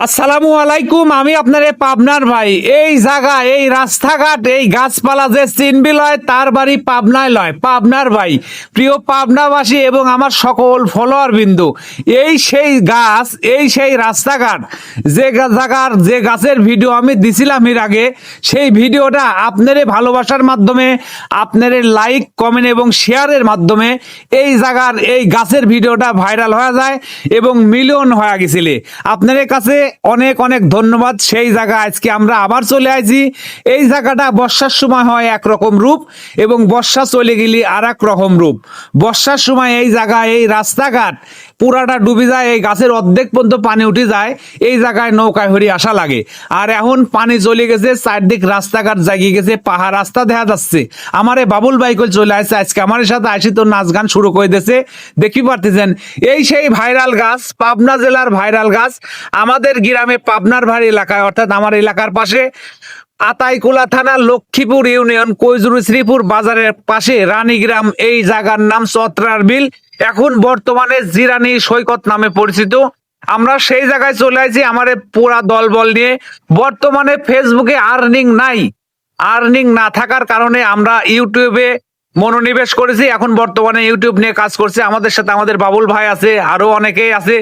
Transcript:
আসসালামু আলাইকুম। আমি আপনার পাবনার ভাই। এই জায়গা, এই রাস্তাঘাট, এই গাছপালা যে চিনবি লয় তার বাড়ি পাবনায় লয়। পাবনার ভাই, প্রিয় পাবনাবাসী এবং আমার সকল ফলোয়ার বিন্দু, এই সেই গাছ, এই সেই রাস্তাঘাট, যে জায়গার যে গাছের ভিডিও আমি দিছিলাম এর আগে, সেই ভিডিওটা আপনারে ভালোবাসার মাধ্যমে, আপনারে লাইক কমেন্ট এবং শেয়ারের মাধ্যমে এই জায়গার এই গাছের ভিডিওটা ভাইরাল হয়ে যায় এবং মিলিয়ন হয়ে গেছিলে। আপনাদের কাছে অনেক অনেক ধন্যবাদ। সেই জায়গা আজকে আমরা আবার চলে আসি। এই জায়গাটা বর্ষার সময় হয় একরকম রূপ এবং বর্ষা চলে গেলে আর এক রকম রূপ। বর্ষার সময় এই জায়গা, এই রাস্তাঘাট পুরাটা ডুবে যায়, এই গাছের অর্ধেক পর্যন্ত পানি উঠে যায়। এই জায়গায় নৌকায় হরি আসা লাগে। আর এখন পানি চলে গেছে, চারদিক রাস্তাঘাট জাগিয়ে গেছে, পাহাড় রাস্তা দেখা যাচ্ছে। আমার এই বাবুল বাইক চলে আসছে আজকে আমার সাথে, আসি তো নাচ গান শুরু করে দিয়েছে। দেখি পারতেছেন এই সেই ভাইরাল গাছ, পাবনা জেলার ভাইরাল গাছ। আমাদের গ্রামে পাবনার ভাড়ি এলাকায়, অর্থাৎ আমার এলাকার পাশে আতাইকুলা থানা লক্ষ্মীপুর ইউনিয়ন কৈজুরি শ্রীপুর বাজারের পাশে রানীগ্রাম, এই জায়গার নাম চত্রার বিল, এখন বর্তমানে জিরানি সৈকত নামে পরিচিত। আমরা সেই জায়গায় চলে আসছি আমার পুরা দলবল নিয়ে। বর্তমানে ফেসবুকে আর্নিং নাই, আর্নিং না থাকার কারণে আমরা ইউটিউবে মনোনিবেশ করেছি। এখন বর্তমানে ইউটিউব নিয়ে কাজ করছে। আমাদের সাথে আমাদের বাবুল ভাই আছে, আরো অনেকেই আছে।